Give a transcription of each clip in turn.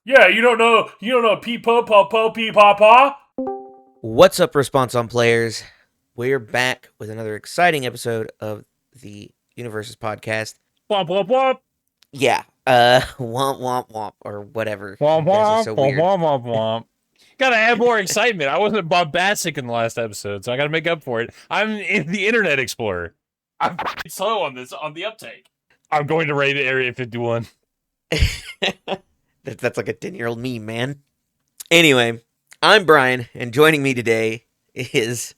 Yeah, you don't know pee po po po pee pa pa? What's up, Response on Players? We're back with another exciting episode of the Universus podcast. Womp womp womp. Yeah, womp womp womp, or whatever. Womp You guys are womp so womp weird. womp womp womp. Gotta add more excitement. I wasn't bombastic in the last episode, so I gotta make up for it. I'm in the Internet Explorer. I'm slow on the uptake. I'm going to raid Area 51. That's like a 10-year-old meme, man. Anyway, I'm Bryan, and joining me today is...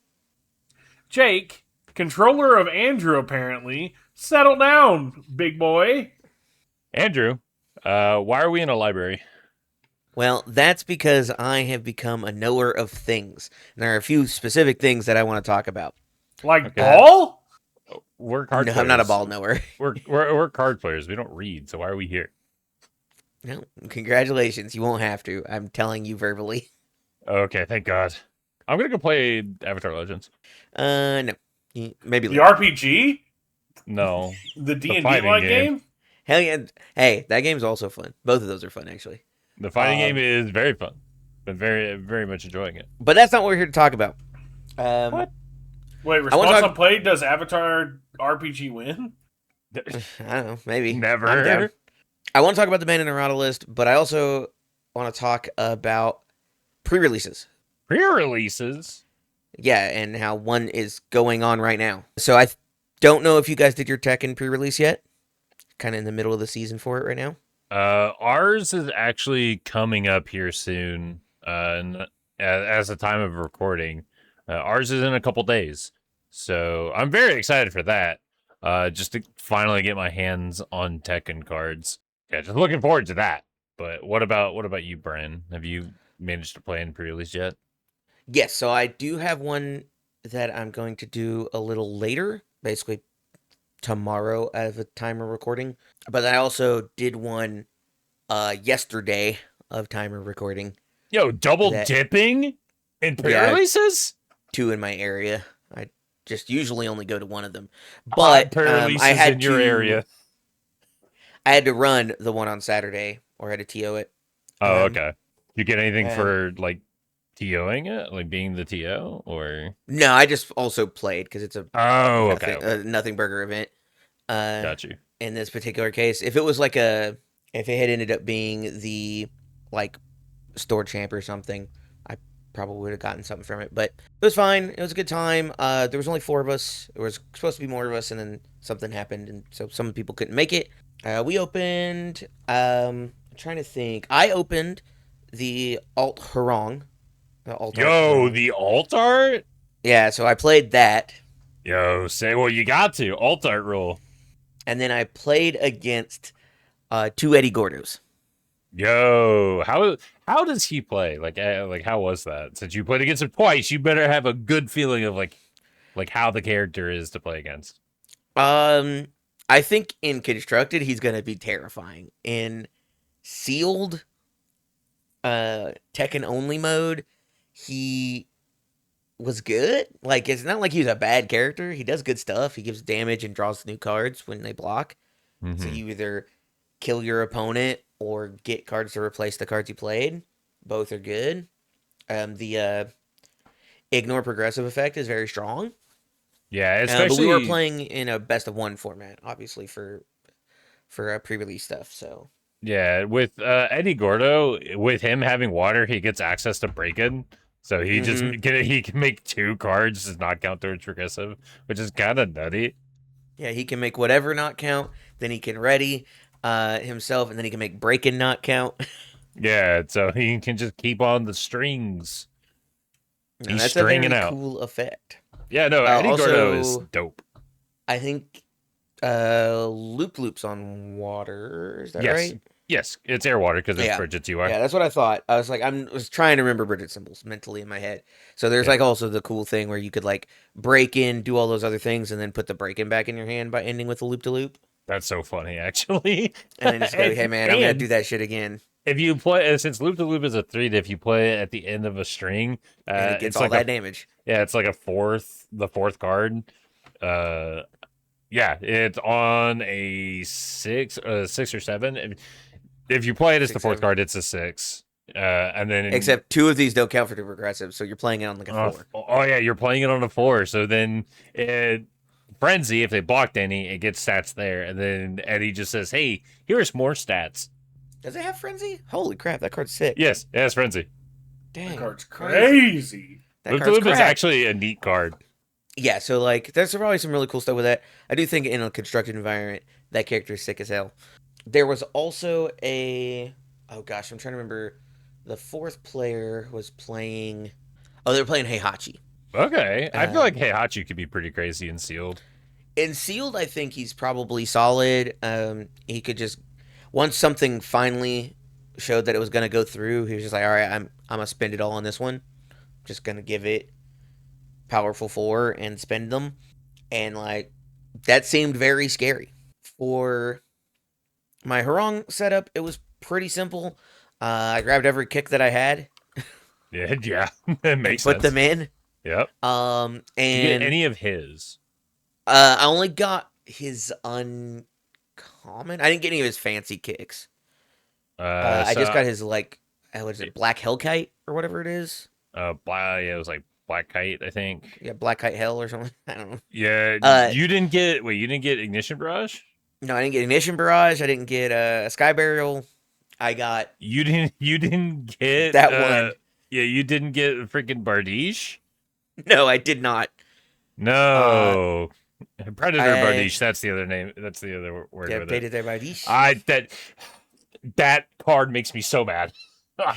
Jake, controller of Andrew, apparently. Settle down, big boy. Andrew, why are we in a library? Well, that's because I have become a knower of things. And there are a few specific things that I want to talk about. Like ball? We're card No, players. I'm not a ball knower. We're card players. We don't read, so why are we here? No, congratulations. You won't have to. I'm telling you verbally. Okay, thank God. I'm gonna go play Avatar Legends. No. Maybe The later. RPG? No. The D&D fighting like game. game? Hell yeah. Hey, that game's also fun. Both of those are fun, actually. The fighting game is very fun. Been very, very much enjoying it. But that's not what we're here to talk about. What? Wait, Response on Play, does Avatar RPG win? I don't know. Maybe. Never. I'm down. I want to talk about the Ban Errata list, but I also want to talk about pre-releases. Pre-releases? Yeah, and how one is going on right now. So I don't know if you guys did your Tekken pre-release yet. Kind of in the middle of the season for it right now. Ours is actually coming up here soon. As the time of recording, ours is in a couple days, so I'm very excited for that. Just to finally get my hands on Tekken cards. Yeah, just looking forward to that. But what about you, Bryan? Have you managed to play in pre-release yet? Yes, so I do have one that I'm going to do a little later, basically tomorrow at the time of recording. But I also did one yesterday of timer recording. Yo, double dipping in pre-releases? 2 in my area. I just usually only go to one of them. But pre-releases I had in your area. I had to run the one on Saturday, or I had to TO it. Oh, okay. You get anything for like TOing it, like being the TO, or no? I just also played because it's a nothing burger event. Got you. In this particular case, if it was like if it had ended up being the like store champ or something, I probably would have gotten something from it. But it was fine. It was a good time. There was only 4 of us. There was supposed to be more of us, and then something happened, and so some people couldn't make it. We opened. I'm trying to think. I opened the Alt Harong. The alt art. Yeah, so I played that. Yo, you got to alt art rule. And then I played against 2 Eddie Gordos. Yo, how does he play? Like how was that? Since you played against him twice, you better have a good feeling of like how the character is to play against. I think in Constructed he's gonna be terrifying. In Sealed, Tekken only mode, he was good. Like, it's not like he's a bad character. He does good stuff. He gives damage and draws new cards when they block. Mm-hmm. So you either kill your opponent or get cards to replace the cards you played. Both are good. The ignore progressive effect is very strong. Yeah, especially but we were playing in a best of 1 format, obviously for pre-release stuff. So yeah, with Eddie Gordo, with him having water, he gets access to break-in. So he he can make 2 cards does not count towards progressive, which is kind of nutty. Yeah, he can make whatever not count. Then he can ready himself, and then he can make break-in not count. Yeah, so he can just keep on the strings. No, that's stringing a very cool effect. Yeah, no, Eddie Gordo is dope. I think Loop Loop's on water. Is that right? Yes, it's air water because it's Bridget's UI. Yeah, that's what I thought. I was like, was trying to remember Bridget symbols mentally in my head. So there's like also the cool thing where you could like break in, do all those other things, and then put the break in back in your hand by ending with a loop to loop. That's so funny, actually. And then just go, hey man, I'm gonna do that shit again. If you play, since loop to loop is a 3, if you play it at the end of a string, and it gets all like that damage. Yeah, it's like the 4th card. Yeah, it's on a 6 or 7. If you play it as the 6, fourth 7. card, it's a 6. And then Except 2 of these don't count for the progressive, so you're playing it on like a 4. Oh yeah, you're playing it on a 4. So then Frenzy, if they blocked any, it gets stats there, and then Eddie just says, "Hey, here's more stats." Does it have Frenzy? Holy crap, that card's sick. Yes, it has Frenzy. Dang. That card's crazy. That Loop card's is cracked. actually a neat card. Yeah, so like there's probably some really cool stuff with that. I do think in a constructed environment, that character is sick as hell. There was also oh gosh, I'm trying to remember. The 4th player was playing. Oh, they were playing Heihachi. Okay, I feel like Heihachi could be pretty crazy and sealed. In sealed, I think he's probably solid. He could just once something finally showed that it was gonna go through, he was just like, all right, I'm gonna spend it all on this one. Just gonna give it powerful 4 and spend them, and like that seemed very scary. For my Harong setup, it was pretty simple. I grabbed every kick that I had. Yeah, it makes put sense. them in. Yep. And Did you get any of his? I only got his uncommon. I didn't get any of his fancy kicks. I just got his like, what is it, Black Hellkite or whatever it is. Yeah, it was like Black Kite, I think. Yeah, Black Kite Hell or something. I don't know. Yeah, you didn't get Ignition Barrage? No, I didn't get Ignition Barrage. I didn't get a Sky Burial. I got You didn't get that one. Yeah, you didn't get freaking Bardiche? No, I did not. No. Predator I- Bardiche, that's the other name. That's the other word Yeah, with beta it. there by these. That card makes me so mad.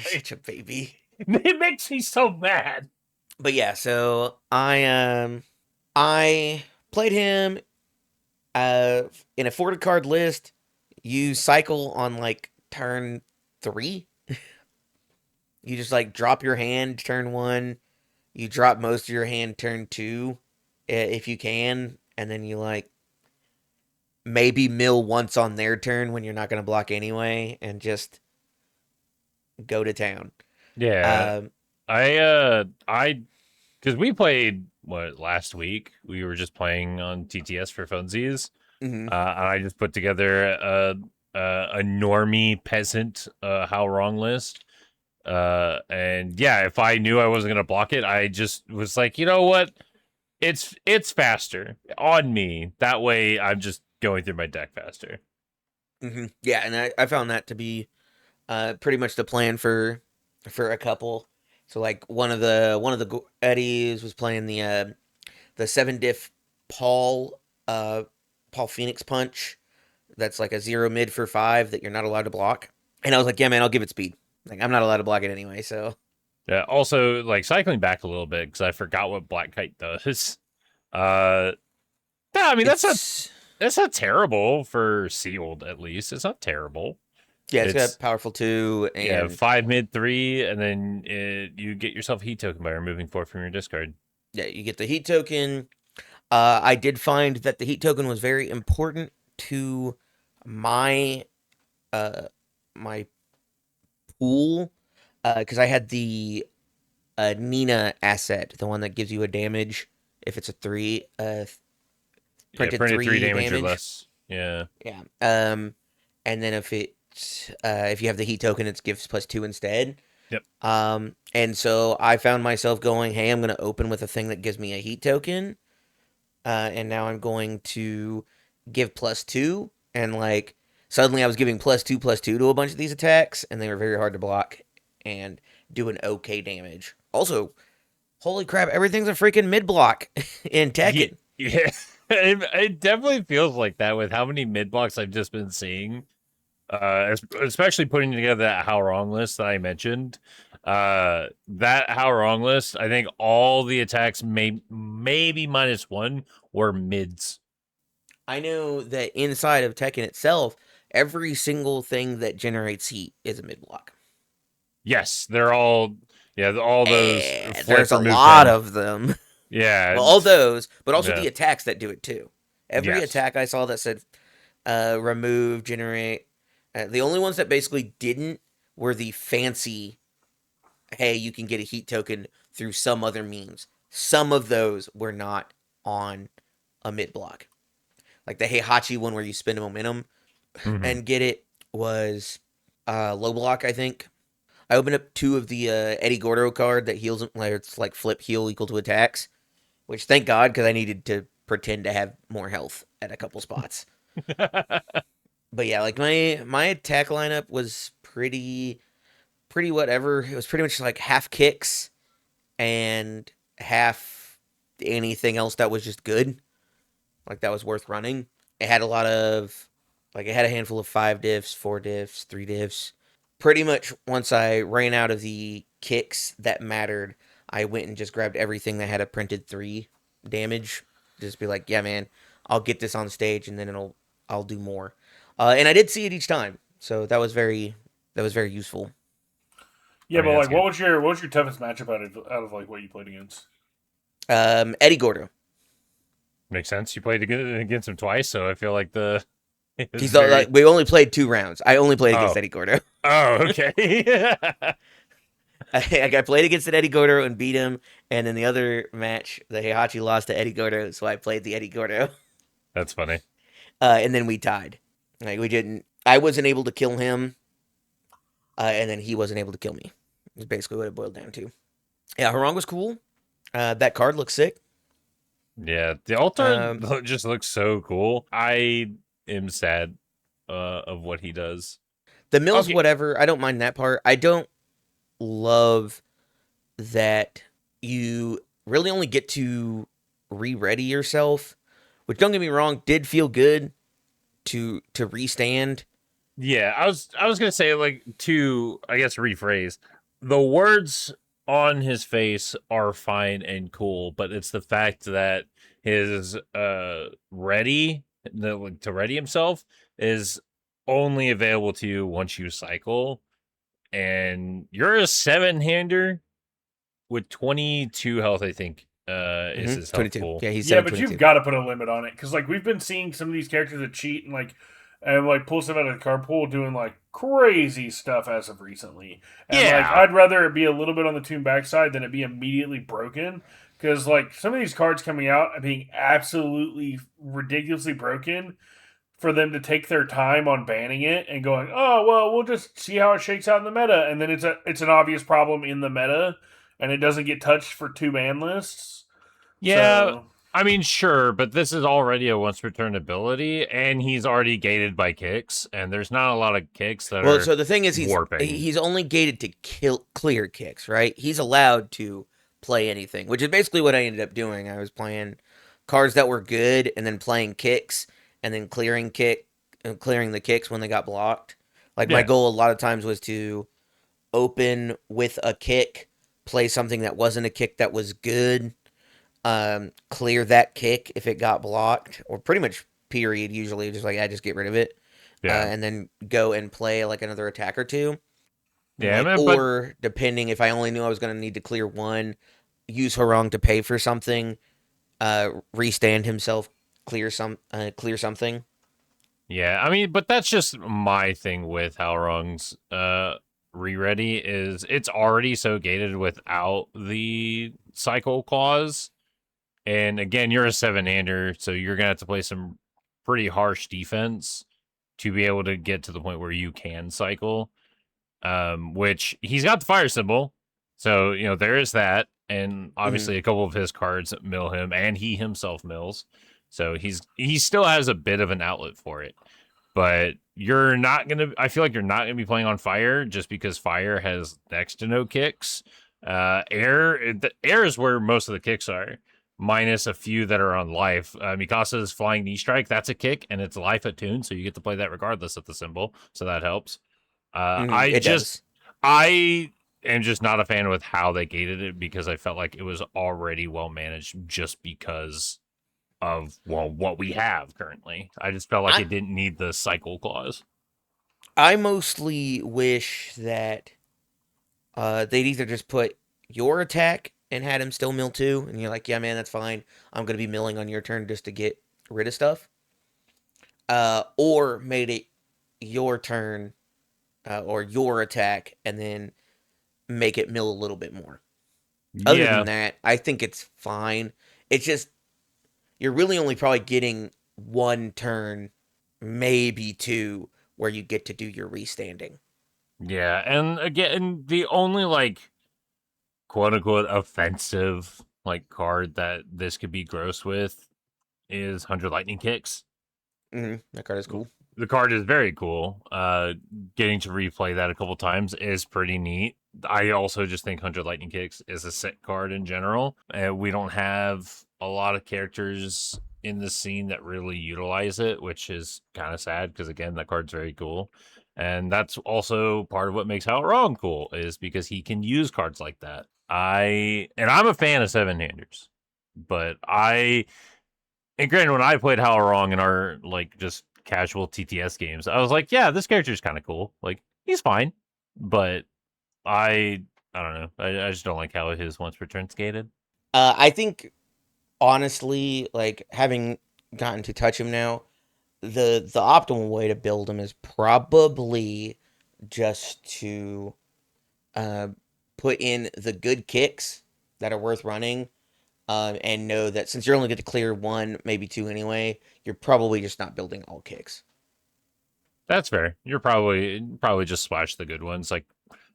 Such a baby. It makes me so mad. But yeah, so I played him in a 40 card list. You cycle on like turn 3. You just like drop your hand turn 1. You drop most of your hand turn 2 if you can, and then you like maybe mill once on their turn when you're not going to block anyway, and just go to town. Yeah. Because we played last week. We were just playing on TTS for funsies. Mhm. And I just put together a normie peasant how wrong list. And yeah, if I knew I wasn't gonna block it, I just was like, you know what? It's faster on me. That way, I'm just going through my deck faster. Yeah, and I found that to be pretty much the plan for a couple. So like one of the Eddies was playing the 7-diff Paul Phoenix Punch. That's like a 0 mid for 5 that you're not allowed to block. And I was like, yeah, man, I'll give it speed. Like I'm not allowed to block it anyway. So Yeah. Also, like cycling back a little bit because I forgot what Black Kite does. Yeah, I mean that's not terrible for sealed. At least it's not terrible. Yeah, it's got powerful 2 and yeah, 5 mid 3, and then you get yourself a heat token by removing 4 from your discard. Yeah, you get the heat token. I did find that the heat token was very important to my my pool because I had the Nina asset, the one that gives you a damage if it's a 3 printed 3 damage or less. Yeah. Yeah. And then if you have the heat token, it gives +2 instead. Yep. And so I found myself going, hey, I'm going to open with a thing that gives me a heat token. And now I'm going to give +2. And like suddenly I was giving +2/+2 to a bunch of these attacks, and they were very hard to block and doing okay damage. Also, holy crap, everything's a freaking mid block in Tekken. Yeah. It definitely feels like that with how many mid blocks I've just been seeing. Especially putting together that how wrong list that I mentioned. That how wrong list, I think all the attacks maybe -1 were mids. I know that inside of Tekken itself, every single thing that generates heat is a mid block. Yes, they're all all those. There's a lot of them. Yeah. Well, all those, but also Yeah. the attacks that do it too. Every Yes. attack I saw that said remove, generate. The only ones that basically didn't were the fancy, hey, you can get a heat token through some other means. Some of those were not on a mid block. Like the Heihachi one where you spend a momentum Mhm. and get it was low block, I think. I opened up 2 of the Eddie Gordo card that heals him, where it's like flip heal equal to attacks, which thank God, because I needed to pretend to have more health at a couple spots. But yeah, like my attack lineup was pretty whatever. It was pretty much like half kicks and half anything else that was just good, like that was worth running. It had a lot of, like, it had a handful of 5 diffs, 4 diffs, 3 diffs. Pretty much once I ran out of the kicks that mattered, I went and just grabbed everything that had a printed 3 damage. Just be like, yeah, man, I'll get this on stage and then I'll do more. And I did see it each time, so that was very useful. Yeah, I mean, but that's like, good. what was your toughest matchup out of like what you played against? Eddie Gordo. Makes sense. You played against him twice, so I feel like the it was He's like, very. we only played 2 rounds. I only played against Oh, Eddie Gordo. oh, okay. I played against Eddie Gordo and beat him, and in the other match, the Heihachi lost to Eddie Gordo, so I played the Eddie Gordo, That's funny. and then we tied. Like we didn't. I wasn't able to kill him, and then he wasn't able to kill me. Is basically what it boiled down to. Yeah, Harong was cool. That card looks sick. Yeah, the altar Um, just looks so cool. I am sad of what he does. the mill's Okay. whatever. I don't mind that part. I don't love that you really only get to re-ready yourself, which, don't get me wrong, did feel good to restand. Yeah, I was gonna say, like, to, I guess, rephrase, the words on his face are fine and cool, but it's the fact that his like, to ready himself is only available to you once you cycle, and you're a 7-hander with 22 health, I think, is his health 22. pool. Yeah, he's Yeah, but 722. you've got to put a limit on it because like we've been seeing some of these characters that cheat and pull stuff out of the card pool doing like crazy stuff as of recently. And like Yeah. I'd rather it be a little bit on the tune backside than it be immediately broken. Because like some of these cards coming out and being absolutely ridiculously broken for them to take their time on banning it and going, oh well, we'll just see how it shakes out in the meta, and then it's an obvious problem in the meta, and it doesn't get touched for 2 ban lists. Yeah, So I mean, sure, but this is already a once per turn ability, and he's already gated by kicks, and there's not a lot of kicks that Well, are so the thing is, warping. he's only gated to clear kicks, right? He's allowed to play anything, which is basically what I ended up doing. I was playing cards that were good, and then playing kicks, and then clearing the kicks when they got blocked. Like my Yeah, goal a lot of times was to open with a kick, play something that wasn't a kick that was good, clear that kick if it got blocked, or pretty much period. Usually, just like I just get rid of it, yeah, and then go and play like another attack or two. yeah. I Like, mean, but or depending if I only knew I was gonna need to clear one, use Harong to pay for something, restand himself, clear something. yeah, I mean, but that's just my thing with Halrung's re-ready is it's already so gated without the cycle clause. And again, you're a 7-hander, so you're gonna have to play some pretty harsh defense to be able to get to the point where you can cycle. Which he's got the fire symbol, so there is that, and Hmm. obviously a couple of his cards mill him, and he himself mills, so he still has a bit of an outlet for it. But you're not gonna. I feel like you're not gonna be playing on fire just because fire has next to no kicks. Air is where most of the kicks are, minus a few that are on life. Mikasa's flying knee strike, that's a kick, and it's life attuned, so you get to play that regardless of the symbol, so that helps. It does. I am just not a fan with how they gated it because I felt like it was already well managed just because of what we have currently. I just felt like I it didn't need the cycle clause. I mostly wish that they'd either just put your attack and had him still mill too, and you're like, yeah, man, that's fine. I'm gonna be milling on your turn just to get rid of stuff. Or made it your turn, or your attack, and then make it mill a little bit more. Other than Yeah, that, I think it's fine. It's just you're really only probably getting one turn, maybe two, where you get to do your restanding. Yeah, and again, the only like quote unquote offensive like card that this could be gross with is 100 lightning kicks. That card is cool. The card is very cool. Getting to replay that a couple times is pretty neat. I also just think 100 lightning kicks is a sick card in general. We don't have a lot of characters in the scene that really utilize it, which is kind of sad because again, that card's very cool. And that's also part of what makes How It Wrong cool, is because he can use cards like that. I'm a fan of seven handers, but and granted, when I played How It Wrong in our like just casual TTS games, I was like, yeah, this character's kind of cool. Like he's fine, but I don't know. I just don't like how his once per turn skated. I think honestly, like having gotten to touch him now, the optimal way to build him is probably just to uh, put in the good kicks that are worth running, and know that since you're only going to clear one, maybe two anyway, you're probably just not building all kicks. That's fair. You're probably just splash the good ones. Like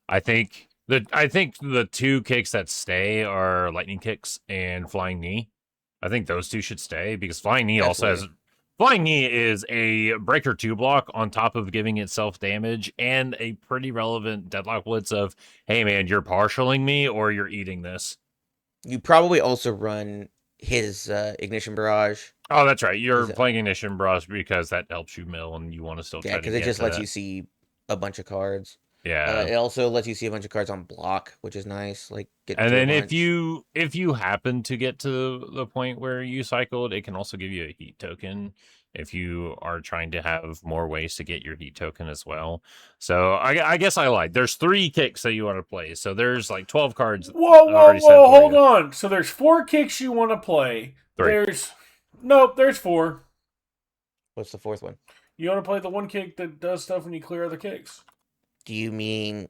I think the two kicks that stay are lightning kicks and flying knee. I think those two should stay because flying knee also has flying knee is a breaker 2 block on top of giving itself damage and a pretty relevant deadlock blitz of, hey man, you're partialing me or you're eating this. You probably also run his ignition barrage. Oh, that's right. You're playing ignition barrage because that helps you mill and you want to still try to because it just lets you see a bunch of cards. Yeah. It also lets you see a bunch of cards on block, which is nice. Like and then if you happen to get to the point where you cycled, it can also give you a heat token if you are trying to have more ways to get your heat token as well. So I guess I lied. There's 3 kicks that you want to play. So there's like 12 cards. Whoa, hold on. So there's 4 kicks you want to play. 3. There's 4. What's the 4th one? You want to play the one kick that does stuff when you clear other kicks. Do you mean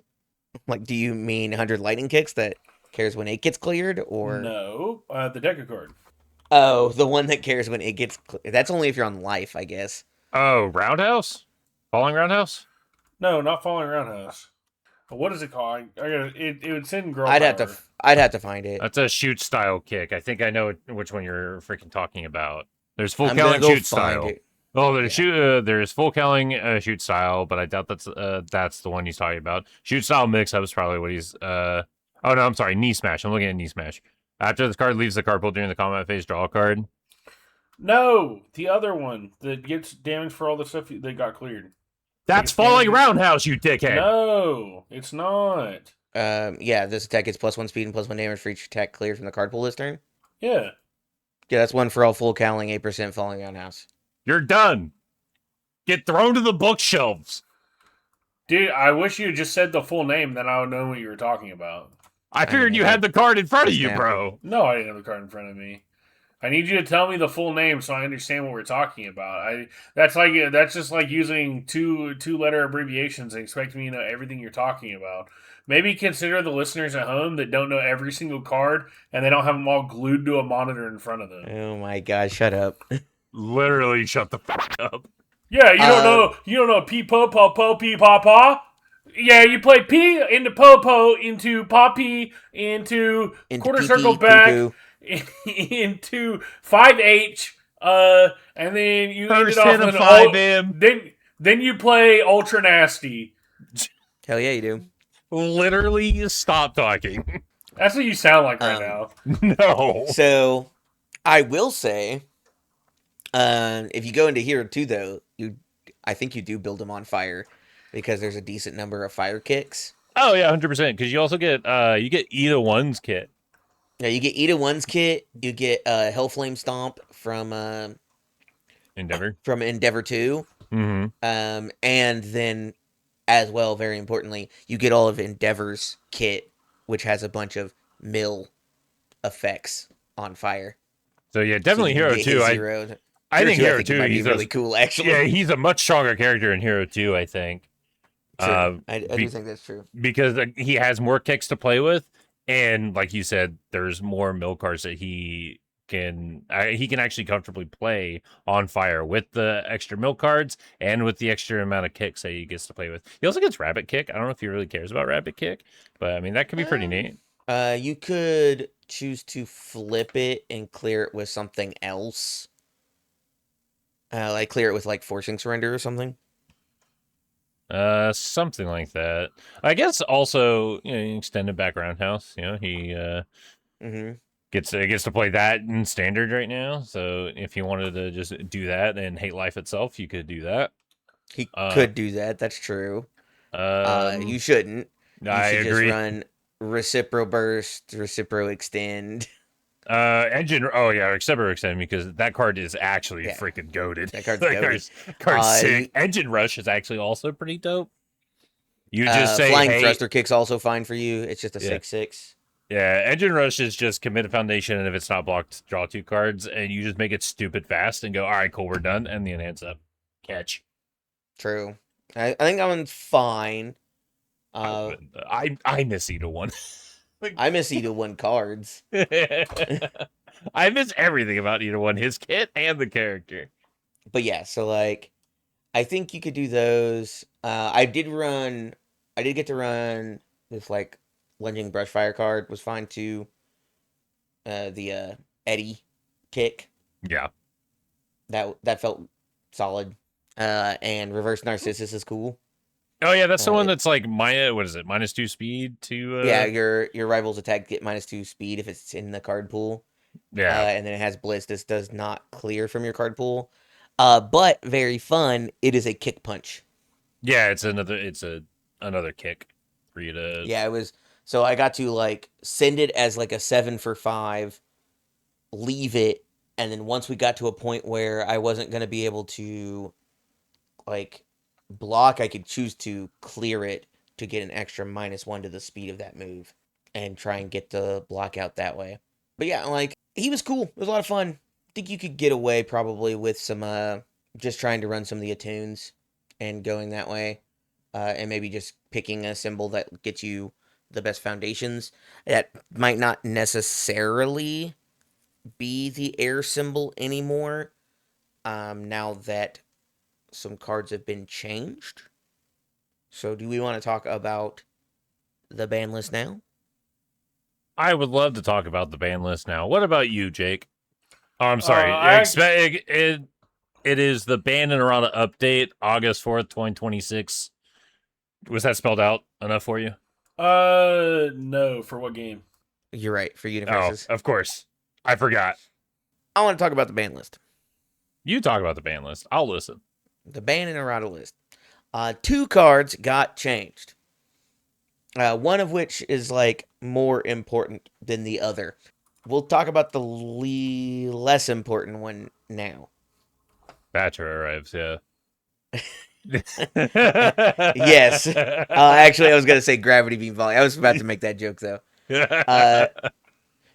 100 lightning kicks that cares when it gets cleared, or no, the Deca card? Oh, the one that cares when it gets cleared. That's only if you're on life, I guess. Oh, roundhouse, falling roundhouse. No, not falling roundhouse. What is it called? It would send girl. I'd have to find it. That's a shoot style kick. I think I know which one you're freaking talking about. There's full Kelling shoot style. Oh, there's full Kelling shoot style, but I doubt that's the one he's talking about. Shoot style mix up is probably what he's oh no, I'm sorry, knee smash. I'm looking at knee smash. After this card leaves the card pool during the combat phase, draw a card. No, the other one that gets damage for all the stuff that got cleared. That's falling roundhouse, you dickhead. No, it's not. Yeah, this attack gets +1 speed and +1 damage for each attack cleared from the card pool this turn. Yeah. Yeah, that's one for all full Cowling, 8% falling roundhouse. You're done. Get thrown to the bookshelves. Dude, I wish you had just said the full name, then I would know what you were talking about. I figured you had the card in front of you, bro. No, I didn't have the card in front of me. I need you to tell me the full name so I understand what we're talking about. That's just like using two letter abbreviations and expecting me to know everything you're talking about. Maybe consider the listeners at home that don't know every single card and they don't have them all glued to a monitor in front of them. Oh my god, shut up. Literally shut the fuck up. Yeah, you don't know pee po po po pee pa pa. Yeah, you play P into po into poppy into quarter circle back into 5H, and then you end it off with an 5M. Then you play Ultra Nasty. Hell yeah, you do. Literally stop talking. That's what you sound like right now. No. So, I will say, if you go into Hero 2, though, I think you do build them on fire because there's a decent number of fire kicks. Oh yeah, 100%. Because you also get Eda 1's kit. Yeah, you get Eda 1's kit. You get Hellflame Stomp from Endeavor. From Endeavor 2. Mm-hmm. And then, as well, very importantly, you get all of Endeavor's kit, which has a bunch of mill effects on fire. So yeah, definitely Hero 2. I think Hero 2 he's really cool, actually. Yeah, he's a much stronger character in Hero 2, I think. I do think that's true. Because he has more kicks to play with, and like you said, there's more mill cards that he he can actually comfortably play on fire with the extra milk cards and with the extra amount of kicks that he gets to play with. He also gets rabbit kick. I don't know if he really cares about rabbit kick, but I mean that could be pretty neat. You could choose to flip it and clear it with something else. Like clear it with like forcing surrender or something. Something like that. I guess also, extended back roundhouse. He Mm-hmm. gets to play that in standard right now. So if you wanted to just do that and hate life itself, you could do that. He could do that. That's true. You shouldn't. You I should agree. just run Recipro Burst, Recipro Extend. Engine. Oh yeah, except for extend because that card is actually Yeah. freaking goated. That card's That goated. card's sick. You- Engine rush is actually also pretty dope. You just say, Flying hey, Thruster Kick's also fine for you. It's just a Yeah. 6/6. yeah, engine rush is just commit a foundation, and if it's not blocked, draw 2 cards, and you just make it stupid fast and go, all right, cool, we're done, and the enhance up, catch. True. I think that one's fine. I miss Eda 1. I miss Eda 1 cards. I miss everything about Eda 1, his kit and the character. But yeah, so like, I think you could do those. I did get to run this like lunging brush fire card was fine too. The Eddie kick Yeah. that felt solid. And reverse narcissus is cool. Oh yeah, that's the one it- that's like what is it? -2 speed to Yeah, your rival's attack get -2 speed if it's in the card pool. yeah. And then it has Blitz. This does not clear from your card pool. But very fun. It is a kick punch. Yeah, it's another kick for you to Yeah, it was. So I got to like send it as like a 7 for 5, leave it, and then once we got to a point where I wasn't gonna be able to like block, I could choose to clear it to get an extra -1 to the speed of that move and try and get the block out that way. But yeah, like he was cool. It was a lot of fun. I think you could get away probably with some just trying to run some of the attunes and going that way. And maybe just picking a symbol that gets you the best foundations. That might not necessarily be the air symbol anymore. Now that some cards have been changed. So do we want to talk about the ban list now? I would love to talk about the ban list now. What about you, Jake? Oh, I'm sorry. It is the Ban Errata update, August 4th, 2026. Was that spelled out enough for you? No. For what game? You're right, for Oh, universes. of course. I forgot. I want to talk about the ban list. You talk about the ban list. I'll listen. The Ban Errata list. 2 cards got changed. One of which is like more important than the other. We'll talk about the less important one now. Batcher arrives, yeah. Yes. Actually, I was gonna say gravity beam volley. I was about to make that joke though.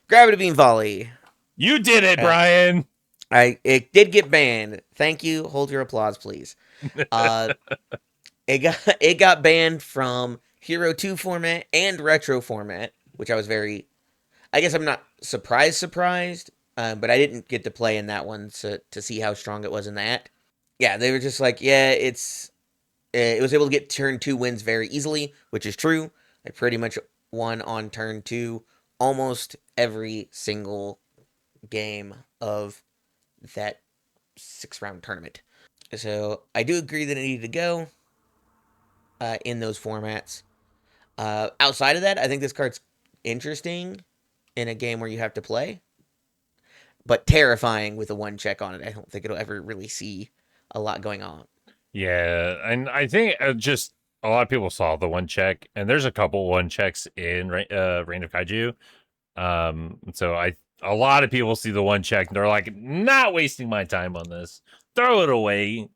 Gravity beam volley. You did it, Bryan. It did get banned. Thank you. Hold your applause, please. It got banned from Hero 2 format and Retro format, which I was I guess I'm not surprised, but I didn't get to play in that one to see how strong it was in that. Yeah, they were just like, yeah, it was able to get turn 2 wins very easily, which is true. I pretty much won on turn 2 almost every single game of that 6-round tournament. So I do agree that it needed to go in those formats. Outside of that, I think this card's interesting in a game where you have to play, but terrifying with a 1 check on it. I don't think it'll ever really see a lot going on. Yeah, and I think just a lot of people saw the 1 check, and there's a couple 1 checks in Reign of Kaiju. So a lot of people see the 1 check, and they're like, not wasting my time on this. Throw it away.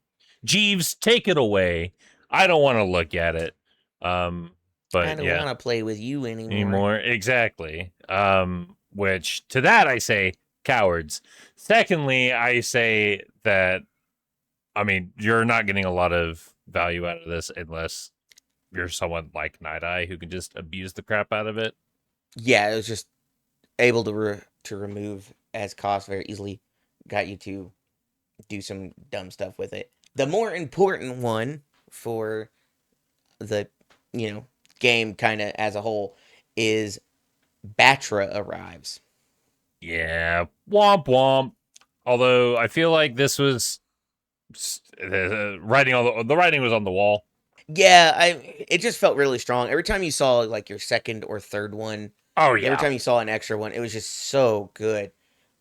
Jeeves, take it away. I don't want to look at it. But I don't yeah. want to play with you anymore. Exactly. Which to that I say cowards. Secondly, I say that you're not getting a lot of value out of this unless you're someone like Night Eye who can just abuse the crap out of it. Yeah, it was just able to remove as cost very easily got you to do some dumb stuff with it. The more important one for the, game kind of as a whole is Batra arrives. Yeah, womp womp. Although I feel like this was the writing on the writing was on the wall. Yeah, it just felt really strong. Every time you saw like your second or third one, Oh every yeah, time you saw an extra one, it was just so good.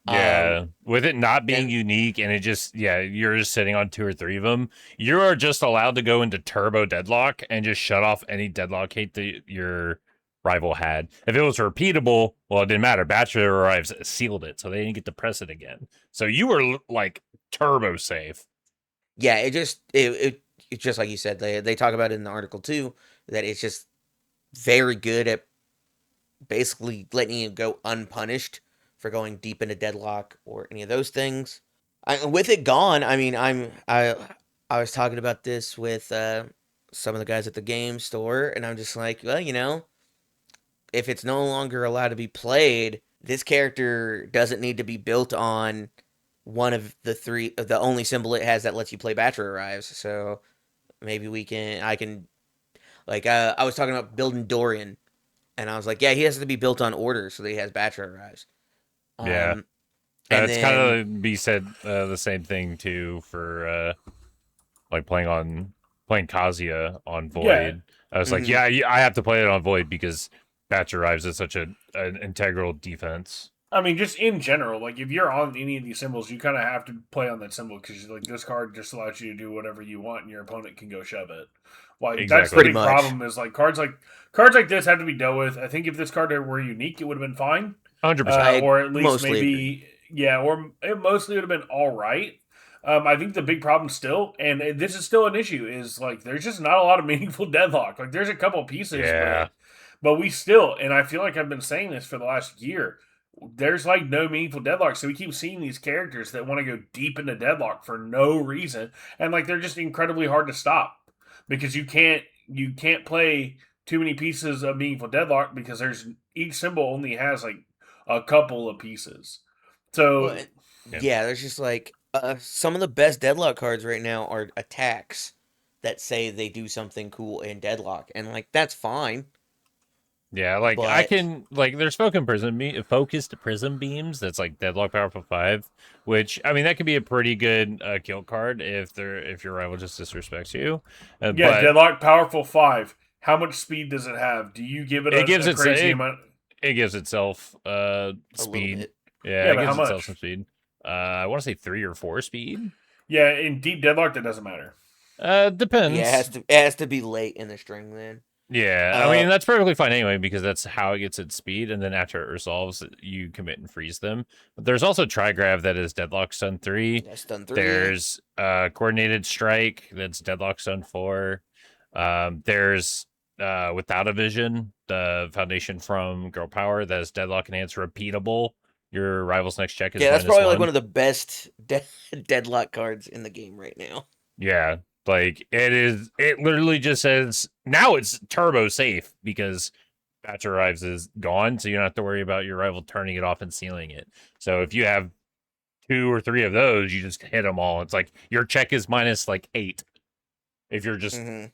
yeah. With it not being and- unique and it just you're just sitting on 2 or 3 of them. You are just allowed to go into turbo deadlock and just shut off any deadlock hate that your rival had. If it was repeatable, well, it didn't matter. Bachelor arrives sealed it, so they didn't get to press it again. So you were like turbo safe. Yeah, it's just like you said. They talk about it in the article too, that it's just very good at basically letting you go unpunished for going deep into deadlock or any of those things. With it gone, I mean, I was talking about this with some of the guys at the game store, and I'm just like, well, if it's no longer allowed to be played, this character doesn't need to be built on one of the only symbol it has that lets you play Bachelor Arrives. So maybe I can, like, I was talking about building Dorian, and I was like, yeah, he has to be built on order so that he has Bachelor Arrives. Yeah. And It's then, kind of be said the same thing too for like playing Kazuya on Void. I was like, Mhm. I have to play it on Void because Batch Arrives is such an integral defense. I mean, just in general, like if you're on any of these symbols, you kind of have to play on that symbol because like this card just allows you to do whatever you want, and your opponent can go shove it. Like that's the Exactly. big Pretty much. problem is like cards like this have to be dealt with. I think if this card were unique, it would have been fine, 100%. or at least mostly maybe or it mostly would have been all right. I think the big problem still, and this is still an issue, is like there's just not a lot of meaningful deadlock. Like there's a couple pieces, Yeah. but we still, and I feel like I've been saying this for the last year, there's like no meaningful deadlock. So we keep seeing these characters that want to go deep into deadlock for no reason, and like they're just incredibly hard to stop because you can't play too many pieces of meaningful deadlock because there's each symbol only has like a couple of pieces. So Well, yeah, there's just like some of the best deadlock cards right now are attacks that say they do something cool in deadlock, and like that's fine. Yeah, like I But can like there's focused prism beams that's like Deadlock Powerful 5, which I mean that could be a pretty good kill card if your rival just disrespects you. yeah, But deadlock powerful 5. How much speed does it have? Do you give it it gives a it crazy amount? it gives itself a little speed. bit. Yeah, Yeah, it but how gives itself much? some speed. I want to say 3 or 4 speed. Yeah, in deep deadlock that doesn't matter. Depends. Yeah, it has to be late in the string then. Yeah, I mean that's perfectly fine anyway because that's how it gets its speed, and then after it resolves, you commit and freeze them. But there's also Trigrav that is Deadlock Stun 3. Yeah, stun 3. There's Coordinated Strike that's Deadlock Stun 4. There's Without a Vision, the foundation from Girl Power that is Deadlock Enhance repeatable. Your rival's next check is Yeah, that's -1. probably like one of the best deadlock cards in the game right now. Yeah, like it literally just says now it's turbo safe because Batch Arrives is gone, so you don't have to worry about your rival turning it off and sealing it. So if you have 2 or 3 of those, you just hit them all. It's like your check is minus like 8 if you're just Mhm.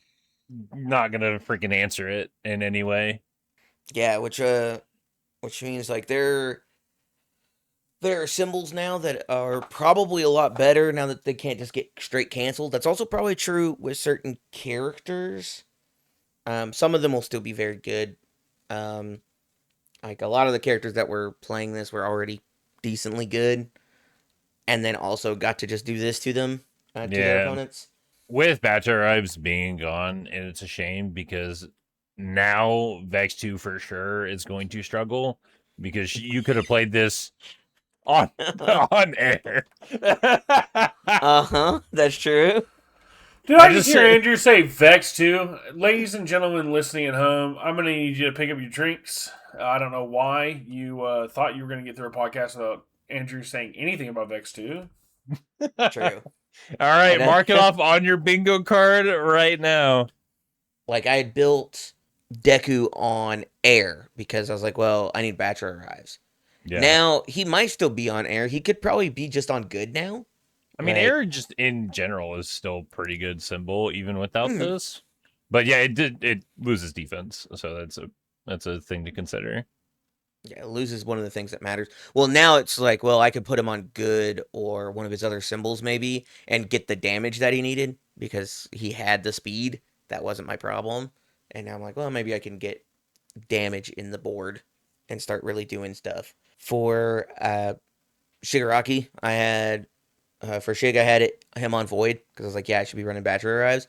not gonna freaking answer it in any way. Yeah, which means like there are symbols now that are probably a lot better now that they can't just get straight canceled. That's also probably true with certain characters. Some of them will still be very good. Like a lot of the characters that were playing this were already decently good, and then also got to just do this to them, to their Yeah. opponents. With Batch Arrives being gone, and it's a shame because now Vex 2 for sure is going to struggle because you could have played this on on air. That's true. Did I I just just hear say- Andrew say Vex too? Ladies and gentlemen listening at home, I'm going to need you to pick up your drinks. I don't know why you thought you were going to get through a podcast without Andrew saying anything about Vex 2. True. All right, And, mark it off on your bingo card right now. Like I had built Deku on air because I was like, well, I need Bachelor Arrives. Yeah. Now, he might still be on air. He could probably be just on good now. I mean, Like, air just in general is still pretty good symbol even without Mhm. this. But yeah, it loses defense, so that's a thing to consider. yeah, loses one of the things that matters. Well, now it's like, well, I could put him on good or one of his other symbols maybe and get the damage that he needed because he had the speed. That wasn't my problem. And now I'm like, well, maybe I can get damage in the board and start really doing stuff. For Shigaraki, I had for Shig, I had him on Void because I was like, yeah, I should be running Battery Arrives.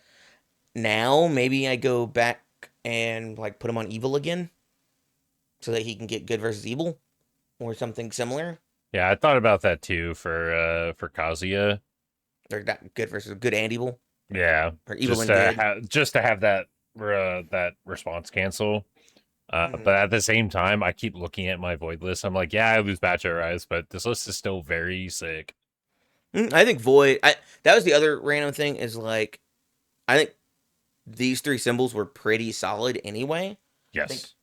Now maybe I go back and like put him on Evil again, so that he can get good versus evil or something similar. Yeah, I thought about that too for Kazuya. Or not good versus good and evil, Yeah, or evil and good. just to have that that response cancel. Mhm. But at the same time, I keep looking at my void list. I'm like, yeah, I lose Batcher Rise, but this list is still very sick. I think Void. That was the other random thing is like, I think these three symbols were pretty solid anyway. Yes,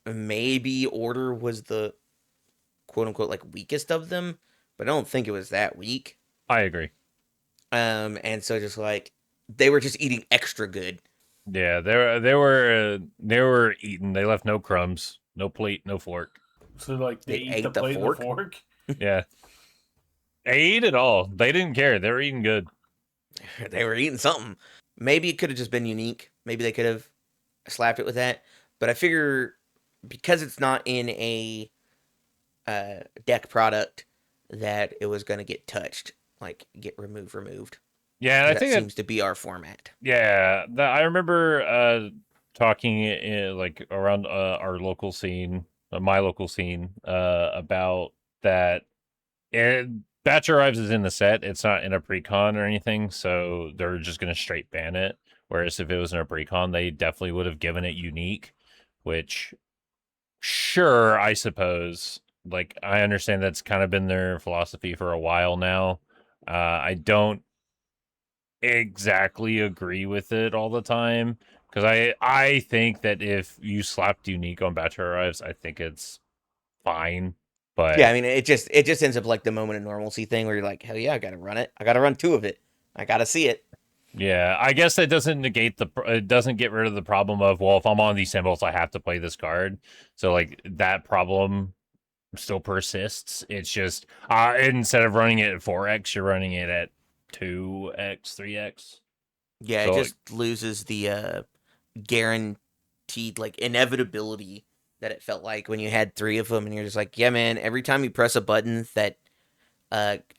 Maybe Order was the quote unquote like weakest of them, but I don't think it was that weak. I agree. And so just like they were just eating extra good. Yeah, they were eating. They left no crumbs, no plate, no fork. So like they They eat ate the the plate fork? and the fork. Yeah, they ate it all. They didn't care. They were eating good. They were eating something. Maybe it could have just been unique. Maybe they could have slapped it with that. But I figure because it's not in a deck product that it was going to get touched, like get removed. Yeah, and I That think that seems to be our format. yeah, I remember talking like around our local scene, my local scene, about that. Batch Arrives is in the set. It's not in a precon or anything, so they're just gonna straight ban it. Whereas if it was in a precon, they definitely would have given it unique, which sure, I suppose. Like I understand that's kind of been their philosophy for a while now. I don't exactly agree with it all the time because I think that if you slapped unique on Battle Arrives, I think it's fine. But Yeah, I mean it just ends up like the moment of normalcy thing where you're like, hell yeah, I gotta run it. I gotta run two of it. I gotta see it. yeah, I guess that doesn't negate it doesn't get rid of the problem of, well, if I'm on these symbols, I have to play this card. So like that problem still persists. It's just instead of running it at 4x, you're running it at 2x, 3x. Yeah, it So just loses the guaranteed like inevitability that it felt like when you had three of them and you're just like, yeah, man, every time you press a button that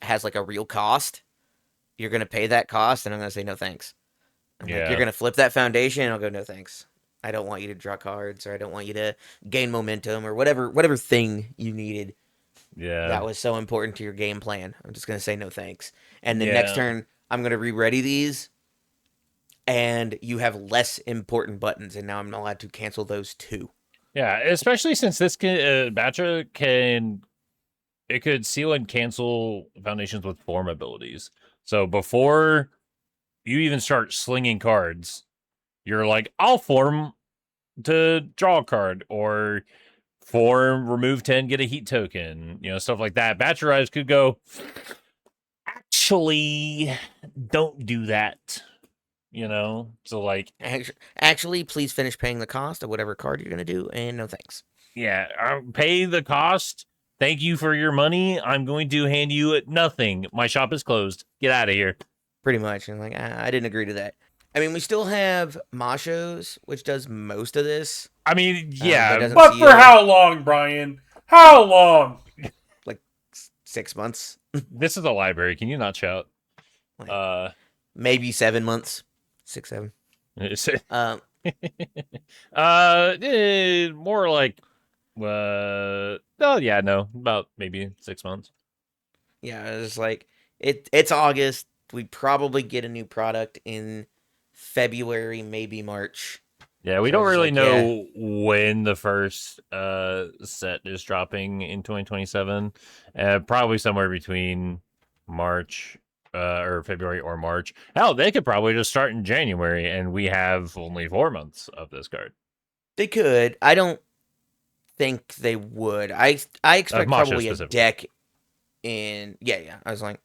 has like a real cost, you're gonna pay that cost, and I'm gonna say no thanks. I'm like, yeah, you're gonna flip that foundation, and I'll go no thanks. I don't want you to draw cards, or I don't want you to gain momentum, or whatever thing you needed yeah, that was so important to your game plan. I'm just gonna say no thanks. And then next yeah. turn, I'm gonna re-ready these, and you have less important buttons, and now I'm not allowed to cancel those too. Yeah, especially since this Batra can it could seal and cancel foundations with form abilities. So before you even start slinging cards, you're like, I'll form to draw a card, or form remove 10, get a heat token, stuff like that. Batra Eyes could go, actually, don't do that. So like, Actually, please finish paying the cost of whatever card you're gonna do, and no thanks. yeah, pay the cost. Thank you for your money. I'm going to hand you nothing. My shop is closed. Get out of here. Pretty much. And like, I didn't agree to that. I mean, we still have Machos, which does most of this. I mean, but yeah, doesn't But for seal. how long, Brian? How long? Like 6 months, this is a library. Can you not shout? Like, maybe 7 months, 6, 7. It's- Um, more like, oh yeah, no, about maybe 6 months. yeah, it's like it's August. We probably get a new product in February, maybe March. Yeah, we So don't it's really like, know when the first set is dropping in 2027. Probably somewhere between March or February or March. Hell, they could probably just start in January, and we have only 4 months of this card. They could. I don't think they would. I expect Masha probably a specifically. deck in. Yeah. I was like,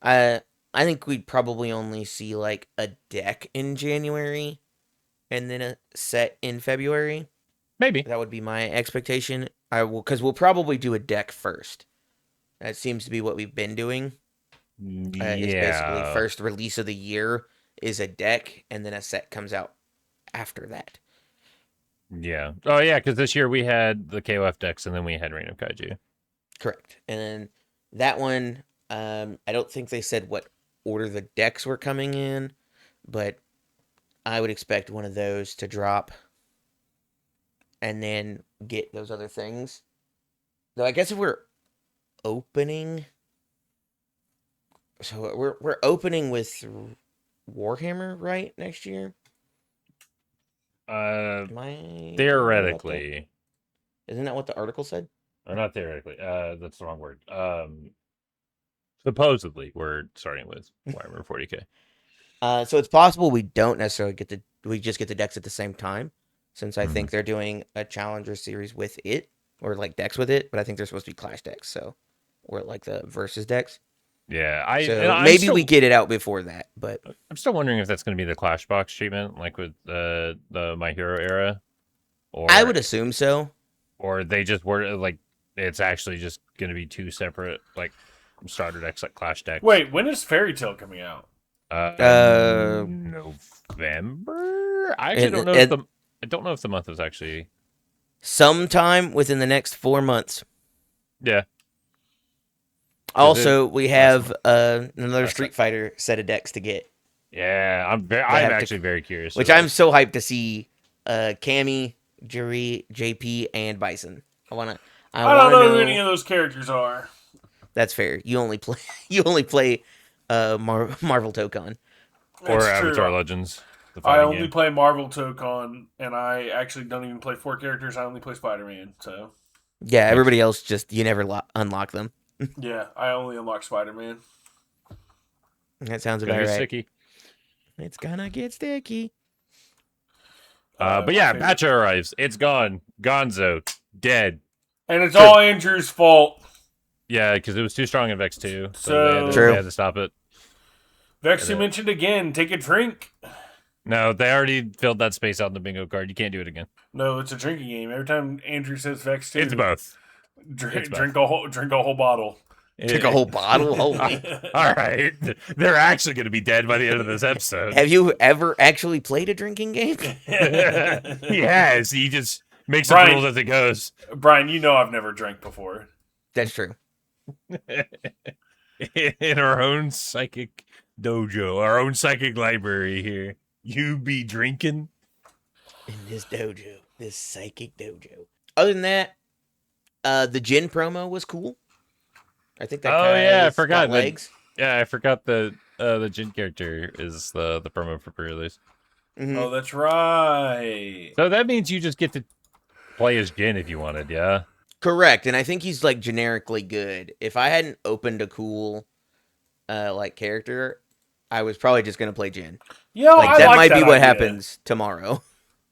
I think we'd probably only see like a deck in January, and then a set in February. Maybe. That would be my expectation. Because we'll probably do a deck first. That seems to be what we've been doing. Is basically Yeah. first release of the year is a deck, and then a set comes out after that. Yeah. Oh, yeah, because this year we had the KOF decks, and then we had Reign of Kaiju. Correct. And then that one, I don't think they said what order the decks were coming in, but I would expect one of those to drop and then get those other things. Though I guess if we're opening, so we're opening with Warhammer, right, next year? Am I thinking about that? Theoretically. Isn't that what the article said? Or not theoretically. That's the wrong word. Supposedly, we're starting with Warhammer 40k. So it's possible we don't necessarily we just get the decks at the same time, since I think they're doing a Challenger series with it, or like decks with it, but I think they're supposed to be Clash decks, so, or like the Versus decks. Yeah, maybe we get it out before that, but I'm still wondering if that's going to be the Clash box treatment, like with the My Hero era, or I would assume so. Or they just were like it's actually just going to be two separate like starter decks, like Clash decks. Wait, when is Fairy Tale coming out? November. I actually don't know if I don't know if the month was actually sometime within the next 4 months. Yeah. Also, we have another Street Fighter set of decks to get. Yeah, I'm actually very curious. Which I'm so hyped to see. Cammy, Jury, JP, and Bison. I don't know who any of those characters are. That's fair. You only play Marvel Tokon. Or Avatar Legends. I only play Marvel Tokon, and I actually don't even play 4 characters. I only play Spider-Man. So yeah, everybody else just you never unlock them. Yeah, I only unlock Spider-Man. That sounds about right. Sticky. It's gonna get sticky. But yeah, Batcha arrives. It's gone. Gonzo. Dead. And it's all Andrew's fault. Yeah, because it was too strong in Vex 2. So they had to stop it. Vex 2 mentioned again, take a drink. No, they already filled that space out in the bingo card. You can't do it again. No, it's a drinking game. Every time Andrew says Vex 2, it's both. Drink a whole bottle. Take a whole bottle? Holy. All right. They're actually going to be dead by the end of this episode. Have you ever actually played a drinking game? He has. He just makes the rules as it goes. Bryan, you know I've never drank before. That's true. In our own psychic dojo, our own psychic library here, you be drinking? In this dojo, this psychic dojo. Other than that, the Jin promo was cool. I think that. I forgot. Legs. I forgot the Jin character is the promo for pre-release. Mm-hmm. Oh, that's right. So that means you just get to play as Jin if you wanted, yeah. Correct, and I think he's like generically good. If I hadn't opened a cool like character, I was probably just gonna play Jin. Yeah, like that might be what happens tomorrow.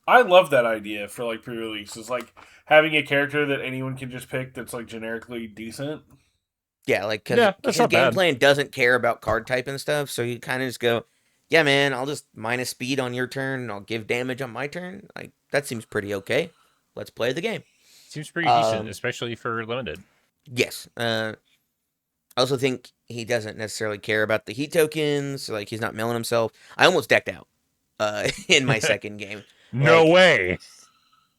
I love that idea for like pre-release. It's like having a character that anyone can just pick that's like generically decent. Yeah, like because his game plan doesn't care about card type and stuff, so you kind of just go, yeah, man, I'll just minus speed on your turn, and I'll give damage on my turn. Like that seems pretty okay. Let's play the game. Seems pretty decent, especially for limited. Yes. I also think he doesn't necessarily care about the heat tokens. Like he's not milling himself. I almost decked out in my second game. No way.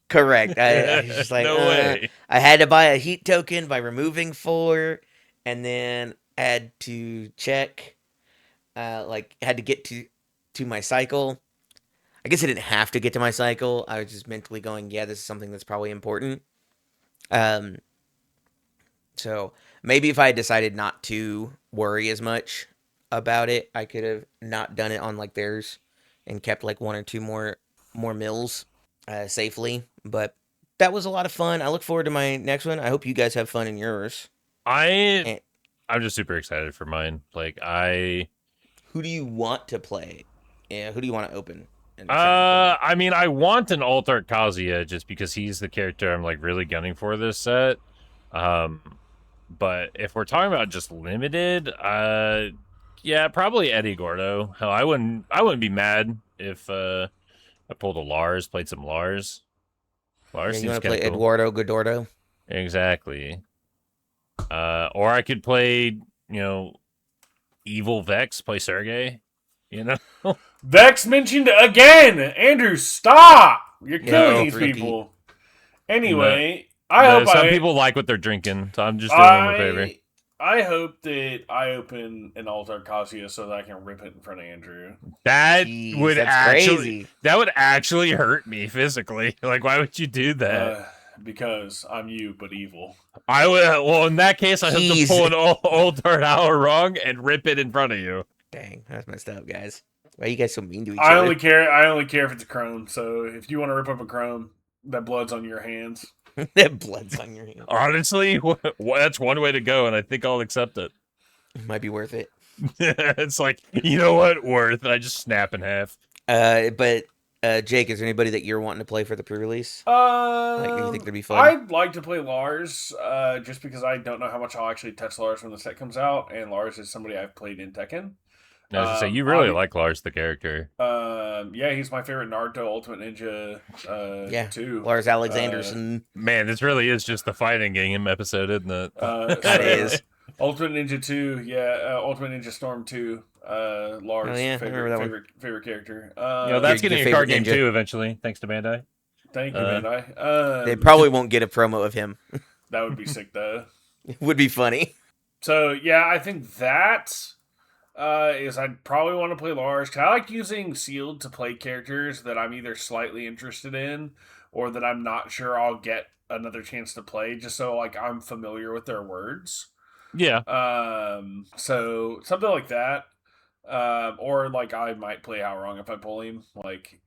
Correct. I was just like, no way. I had to buy a heat token by removing 4, and then had to check. Had to get to my cycle. I guess I didn't have to get to my cycle. I was just mentally going, yeah, this is something that's probably important. So maybe if I had decided not to worry as much about it, I could have not done it on like theirs and kept like 1 or 2 more mills safely. But that was a lot of fun. I look forward to my next one. I hope you guys have fun in yours. I'm just super excited for mine. Like Who do you want to play? Yeah, who do you want to open? I mean, I want an Alt-Art Kazuya just because he's the character I'm like really gunning for this set. But if we're talking about just limited, yeah, probably Eddie Gordo. Hell, I wouldn't be mad if I pulled a Lars, played some Lars. Lars you seems want to kind play of cool. Eduardo Godordo? Exactly. Or I could play, Evil Vex, play Sergey. Vex mentioned again. Andrew, stop! You're killing these repeat. people. Anyway, I hope some people like what they're drinking, so I'm just doing them a favor. I hope that I open an Altar Kazuya so that I can rip it in front of Andrew. That Jeez, would that's crazy. actually hurt me physically. Like, why would you do that? Because I'm you, but evil. I would. Well, in that case, I have to Jeez. pull an old Dark Hour wrong and rip it in front of you. Dang, that's messed up, guys. Why are you guys so mean to each I other? only care if it's a chrome. So if you want to rip up a chrome, that blood's on your hands. That blood's on your hand. Honestly, that's one way to go, and I think I'll accept it. It might be worth it. It's like, you know what, worth. I just snap in half. But Jake, is there anybody that you're wanting to play for the pre-release? Do you think they'd be fun? I'd like to play Lars, just because I don't know how much I'll actually touch Lars when the set comes out, and Lars is somebody I've played in Tekken. I was gonna say, you really like Lars the character. Yeah, he's my favorite Naruto Ultimate Ninja. 2. Lars Alexanderson. Man, this really is just the fighting game episode, isn't it? That is. Ultimate Ninja 2, Ultimate Ninja Storm 2. Lars, Oh, yeah, I remember that one. favorite character. That's your getting a card favorite game ninja. too eventually, thanks to Bandai. Thank you, Bandai. They probably won't get a promo of him. That would be sick, though. It would be funny. So, yeah, I think that is I'd probably want to play Lars. 'Cause I like using Sealed to play characters that I'm either slightly interested in or that I'm not sure I'll get another chance to play, just so like I'm familiar with their words. Yeah. So something like that. Or like I might play How Wrong if I pull him, like,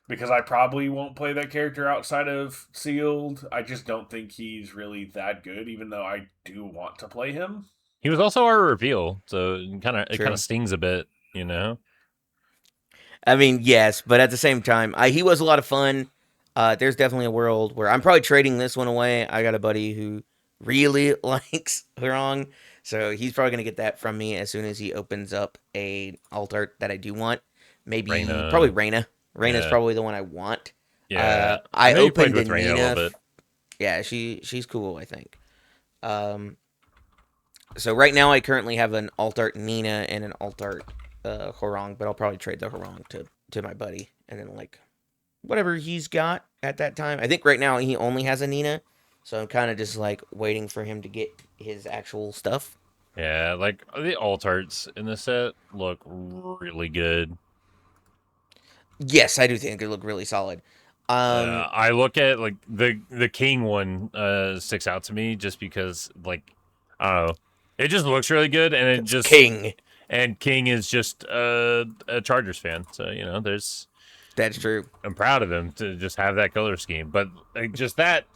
because I probably won't play that character outside of Sealed. I just don't think he's really that good, even though I do want to play him. He was also our reveal, so it kind True. of stings a bit, I mean, yes, but at the same time, he was a lot of fun. There's definitely a world where I'm probably trading this one away. I got a buddy who really likes Hurong, so he's probably going to get that from me as soon as he opens up a alt art that I do want. Maybe, Reyna. probably Reyna. Reyna's Yeah. probably the one I want. Yeah. I know you opened played with in Reyna a Nina. little bit. Yeah, she's cool, I think. So right now I currently have an alt art Nina and an alt art Hurong, but I'll probably trade the Hurong to my buddy, and then like whatever he's got at that time. I think right now he only has a Nina, so I'm kind of just like waiting for him to get his actual stuff. Yeah, like the alt arts in the set look really good. Yes, I do think they look really solid. I look at like the King one sticks out to me just because like I don't know, it just looks really good, and it just King. And King is just a Chargers fan, so That's true. I'm proud of him to just have that color scheme. But like, just that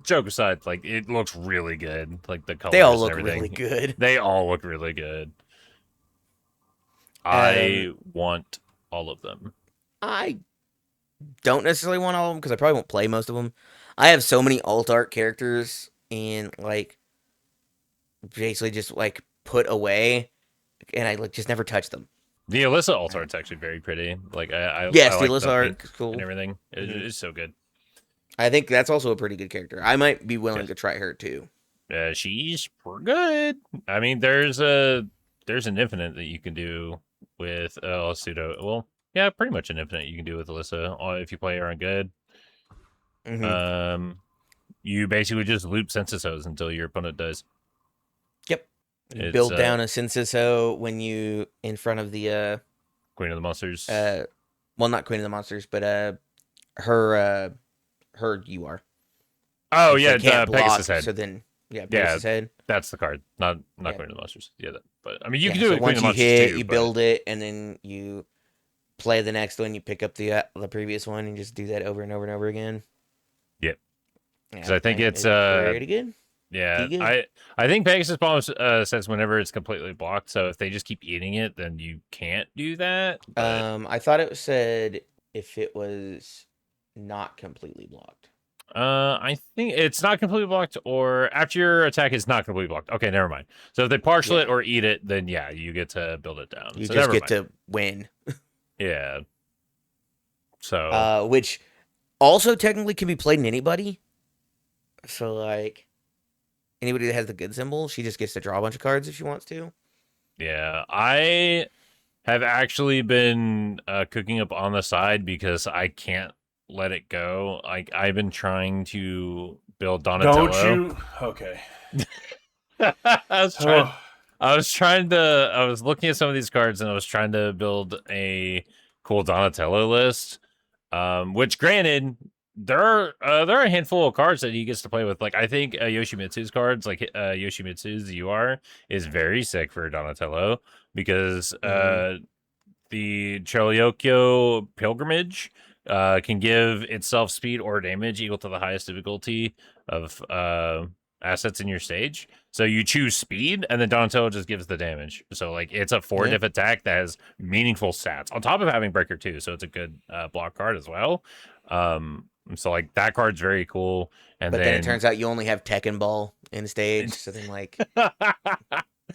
joke aside, like it looks really good. Like the colors, They all and look everything. really good. They all look really good. I want all of them. I don't necessarily want all of them because I probably won't play most of them. I have so many alt art characters and like basically just like put away, and I like just never touch them. The Alyssa alt art's actually very pretty. Like Yes, I the like Alyssa art pink is cool. and everything. Mhm. It's so good. I think that's also a pretty good character. I might be willing to try her too. She's good. I mean, there's an infinite that you can do with pseudo. Well, yeah, pretty much an infinite you can do with Alyssa if you play her on good. Mhm. You basically just loop census hose until your opponent does. Yep. You It's, build down a Syntheso when you in front of the Queen of the Monsters. well, not Queen of the Monsters, but her UR. Oh If yeah, they can't block, Pegasus head. So then Pegasus head. That's the card, not Yeah. Queen of the Monsters. Yeah, but I mean, you Yeah, can do so it. Queen once of you the Monsters hit, too, you but- build it, and then you play the next one. You pick up the previous one, and just do that over and over and over again. Yep. Yeah, 'Cause I think it's pretty good. Yeah, Pretty I think Pegasus Bomb says whenever it's completely blocked. So if they just keep eating it, then you can't do that. But I thought it said if it was not completely blocked. I think it's not completely blocked, or after your attack is not completely blocked. Okay, never mind. So if they partial it Yeah. or eat it, then yeah, you get to build it down. You So just never get mind. to win. Yeah. So Which also technically can be played in anybody. So like anybody that has the good symbol, she just gets to draw a bunch of cards if she wants to. yeah, I have actually been cooking up on the side because I can't let it go. Like I've been trying to build Donatello. Don't you? Okay. I was trying. I was looking at some of these cards and I was trying to build a cool Donatello list. Which granted, there are a handful of cards that he gets to play with. Like I think Yoshimitsu's cards, like Yoshimitsu's UR, is very sick for Donatello because the Choryokyo Pilgrimage can give itself speed or damage equal to the highest difficulty of assets in your stage. So you choose speed, and then Donatello just gives the damage. So like it's a 4 diff attack that has meaningful stats on top of having Breaker 2. So it's a good block card as well. So like that card's very cool. And But then it turns out you only have Tekken Ball in stage. So then like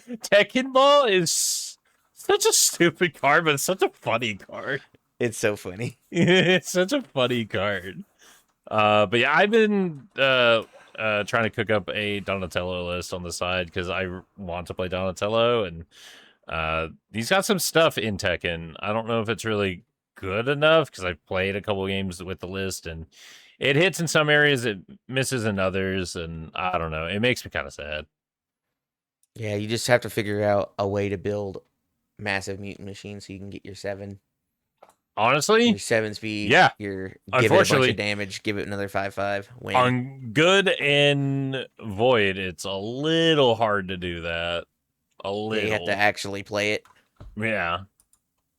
Tekken Ball is such a stupid card, but it's such a funny card. it's so funny. It's such a funny card. But yeah, I've been trying to cook up a Donatello list on the side because I want to play Donatello, and he's got some stuff in Tekken. I don't know if it's really good enough because I've played a couple games with the list, and it hits in some areas, it misses in others, and I don't know. It makes me kind of sad. Yeah, you just have to figure out a way to build massive mutant machines so you can get your 7. Honestly, Your 7 speed. yeah. Your give it a bunch Unfortunately, of damage, give it another 5/5, win. on good and void, it's a little hard to do that. A little. Yeah, you have to actually play it. Yeah.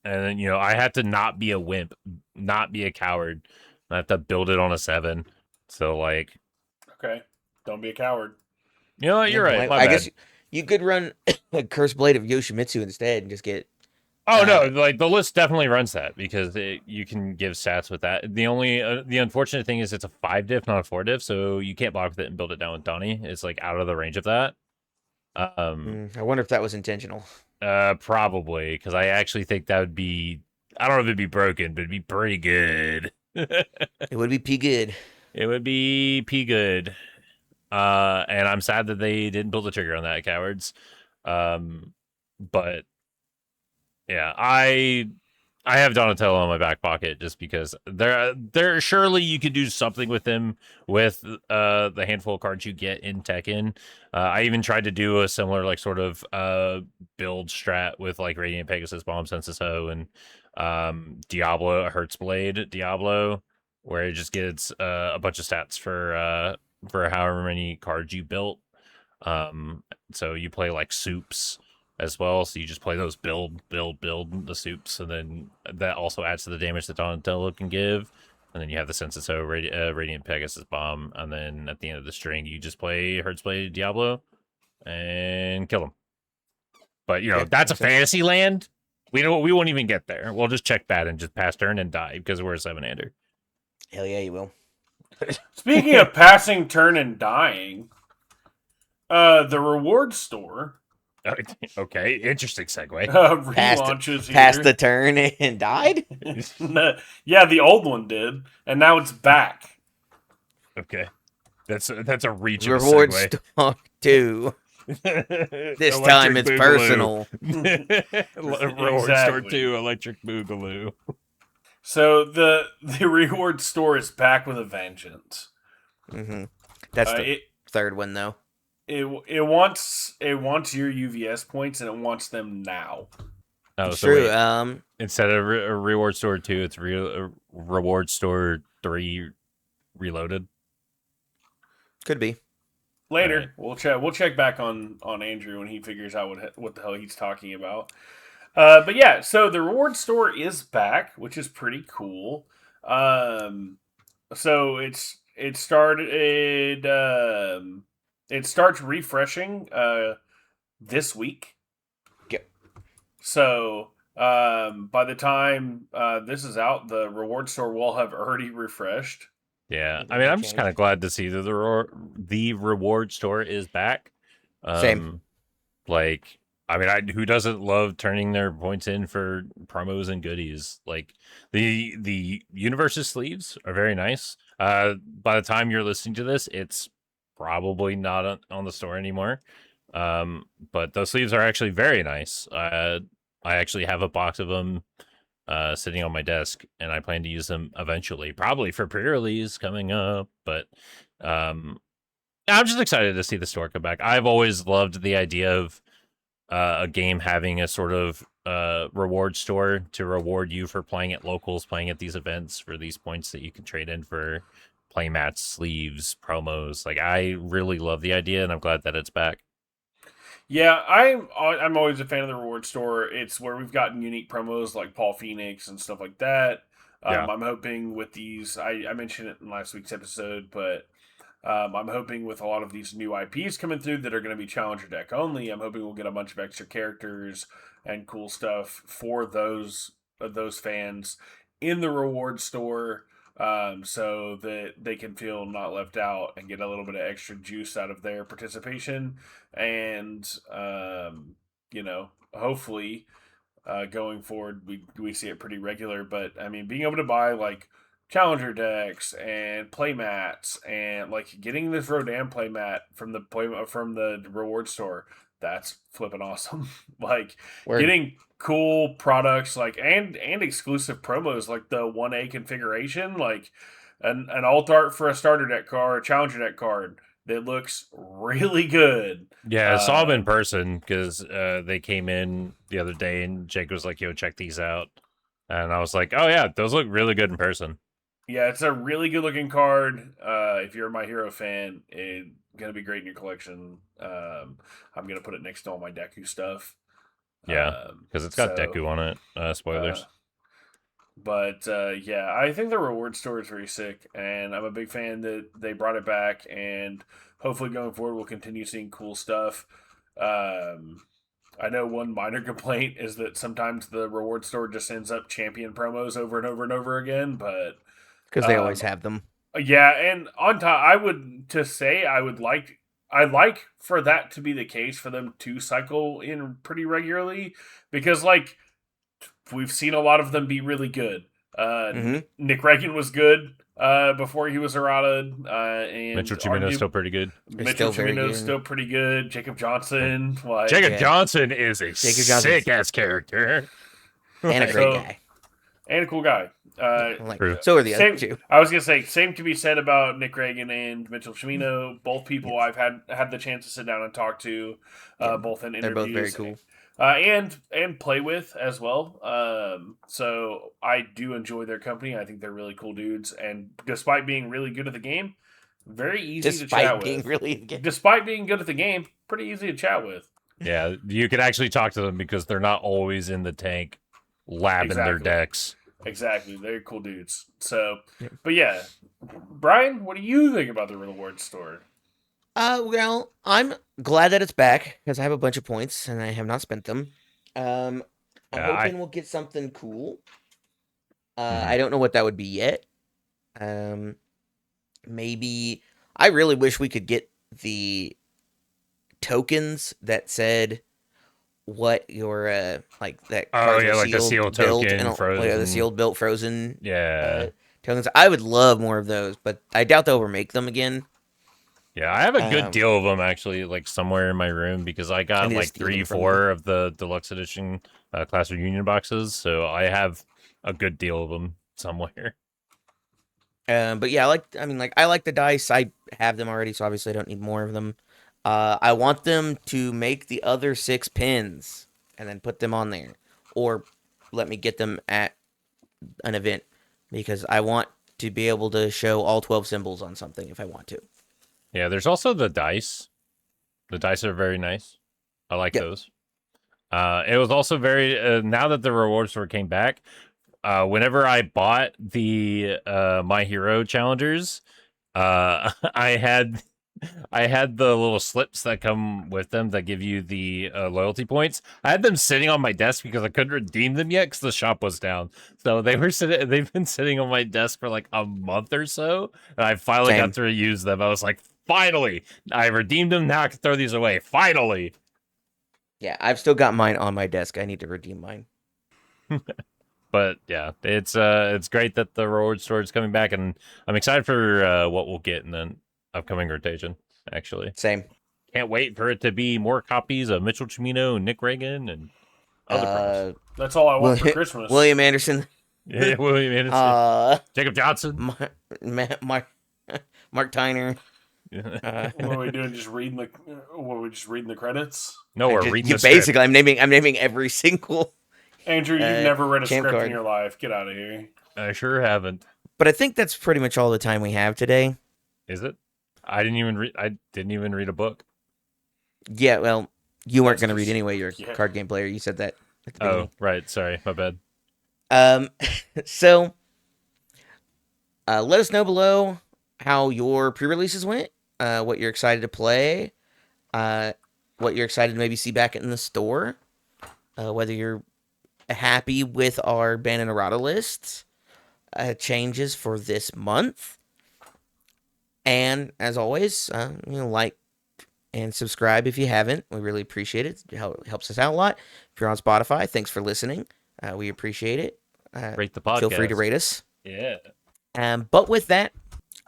And then, I have to not be a wimp, not be a coward. I have to build it on a 7. So, like, Okay. Don't be a coward. you know what? You're right. My I bad. guess you could run a Curse Blade of Yoshimitsu instead and just get. Oh, no. Like, the list definitely runs that because you can give stats with that. The only, the unfortunate thing is it's a 5 diff, not a 4 diff. So you can't block with it and build it down with Donnie. It's, like, out of the range of that. I wonder if that was intentional. Probably, because I actually think that would be, I don't know if it'd be broken, but it'd be pretty good. It would be P good. It would be P good. And I'm sad that they didn't pull the trigger on that, cowards. But yeah, I have Donatello in my back pocket just because there surely you could do something with him with the handful of cards you get in Tekken. I even tried to do a similar like sort of build strat with like Radiant Pegasus Bomb Census Ho and Diablo Hertzblade Diablo, where it just gets a bunch of stats for however many cards you built. So you play like soups as well, so you just play those build the soups, and then that also adds to the damage that Donatello can give. And then you have the Census Ho, Radiant Pegasus Bomb, and then at the end of the string, you just play Hertzblade Diablo and kill him. But that's a fantasy land. We won't even get there. We'll just check that and just pass turn and die because we're a 7-hander. Hell yeah, you will. Speaking of passing turn and dying, the reward store. Okay, interesting segue. Relaunches here. Passed the turn and died? Yeah, the old one did, and now it's back. Okay, that's a reach. Reward of a segue. Star 2. This time it's personal. Reward Store 2, Electric Boogaloo. So the reward store is back with a vengeance. Mm-hmm. That's the third one though. It wants your UVS points and it wants them now. Oh, It's so true. wait, instead of a Reward Store 2, it's Reward Store 3 Reloaded. Could be. Later, right. We'll check back on Andrew when he figures out what the hell he's talking about. But yeah, so the reward store is back, which is pretty cool. So it starts refreshing this week. Yep. So By the time this is out, the reward store will have already refreshed. Yeah, It I mean, may I'm just change. kind of glad to see that the reward store is back. Same. Like, I mean, who doesn't love turning their points in for promos and goodies? Like the universus sleeves are very nice. By the time you're listening to this, it's probably not on the store anymore. But those sleeves are actually very nice. I actually have a box of them sitting on my desk, and I plan to use them eventually, probably for pre-release coming up. But I'm just excited to see the store come back. I've always loved the idea of a game having a sort of reward store to reward you for playing at locals, playing at these events for these points that you can trade in for playmats, sleeves, promos. Like, I really love the idea, and I'm glad that it's back. Yeah, I'm always a fan of the reward store. It's where we've gotten unique promos like Paul Phoenix and stuff like that. Yeah. I'm hoping with these, I mentioned it in last week's episode, but I'm hoping with a lot of these new IPs coming through that are going to be Challenger deck only, I'm hoping we'll get a bunch of extra characters and cool stuff for those fans in the reward store, so that they can feel not left out and get a little bit of extra juice out of their participation. And hopefully going forward, we see it pretty regular. But I mean, being able to buy like challenger decks and playmats and like getting this Rodan playmat from the reward store, that's flipping awesome. Like Word. getting cool products like and exclusive promos like the 1A configuration, like an alt art for a starter deck card, challenger deck card that looks really good. Yeah, I saw them in person because they came in the other day, and Jake was like, "Yo, check these out," and I was like, "Oh yeah, those look really good in person." Yeah, it's a really good looking card. If you're a My Hero fan, it's gonna be great in your collection. I'm gonna put it next to all my Deku stuff. Yeah, because it's got Deku on it. Spoilers. Yeah, I think the reward store is very sick, and I'm a big fan that they brought it back. And hopefully, going forward, we'll continue seeing cool stuff. I know one minor complaint is that sometimes the reward store just ends up champion promos over and over and over again, but Because they always have them. yeah, and on top, I like for that to be the case for them to cycle in pretty regularly because like we've seen a lot of them be really good. Nick Reagan was good before he was Errata, and Mitchell Chimeno's still pretty good. Mitchell Chimeno's still pretty good. Jacob Johnson, like Jacob Johnson is a sick ass character and a great guy. And a cool guy. So are the other two. I was gonna say same to be said about Nick Reagan and Mitchell Chimino. Both people I've had the chance to sit down and talk to, both in interviews. They're both very cool. And play with as well. So I do enjoy their company. I think they're really cool dudes. And despite being really good at the game, very easy to chat with. Despite being good at the game, pretty easy to chat with. Yeah, you could actually talk to them because they're not always in the tank labbing their decks. Exactly. They're cool dudes. So, but yeah. Brian, what do you think about the reward store? Well, I'm glad that it's back because I have a bunch of points and I have not spent them. I'm hoping we'll get something cool. I don't know what that would be yet. Maybe I really wish we could get the tokens that said what your like that. Oh yeah, like the sealed token, frozen. The sealed built frozen. Yeah. Tokens. I would love more of those, but I doubt they'll ever make them again. Yeah, I have a good deal of them actually, like somewhere in my room because I got like 3-4 of the deluxe edition class reunion boxes, so I have a good deal of them somewhere. But yeah, I like the dice. I have them already, so obviously I don't need more of them. I want them to make the other 6 pins and then put them on there, or let me get them at an event because I want to be able to show all 12 symbols on something if I want to. Yeah, there's also the dice. The dice are very nice. I like those. It was also very now that the reward store came back. Whenever I bought the My Hero challengers, I had I had the little slips that come with them that give you the loyalty points. I had them sitting on my desk because I couldn't redeem them yet because the shop was down. So they've been sitting on my desk for like a month or so, and I finally Same. got to use them. I was like, finally, I redeemed them. Now I can throw these away. Finally. Yeah, I've still got mine on my desk. I need to redeem mine. But yeah, it's great that the reward store is coming back, and I'm excited for what we'll get in the upcoming rotation. Actually, Same. can't wait for it to be more copies of Mitchell Chimino, Nick Reagan, and other pros. That's all I want for William, Christmas. William Anderson. Yeah, William Anderson, Jacob Johnson. Mark Tyner. What are we doing? Just reading the? What are we just reading the credits? No, we're Just- reading you the script. basically, I'm naming every single. Andrew, you've never read a champ script card. in your life. Get out of here. I sure haven't. But I think that's pretty much all the time we have today. Is it? I didn't even read a book. Yeah, well, you weren't That's going to read just- anyway. You're yeah. a card game player. You said that at the Oh, beginning. right. Sorry, my bad. So, let us know below how your pre-releases went, what you're excited to play, what you're excited to maybe see back in the store, whether you're happy with our Ban Errata list changes for this month. And as always, like and subscribe if you haven't. We really appreciate it. It helps us out a lot. If you're on Spotify, thanks for listening. We appreciate it. Rate the podcast. Feel free to rate us. Yeah. But with that,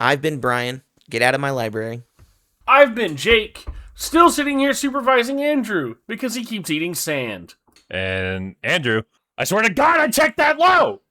I've been Bryan. Get out of my library. I've been Jake, still sitting here supervising Andrew because he keeps eating sand. And Andrew, I swear to God, I checked that low.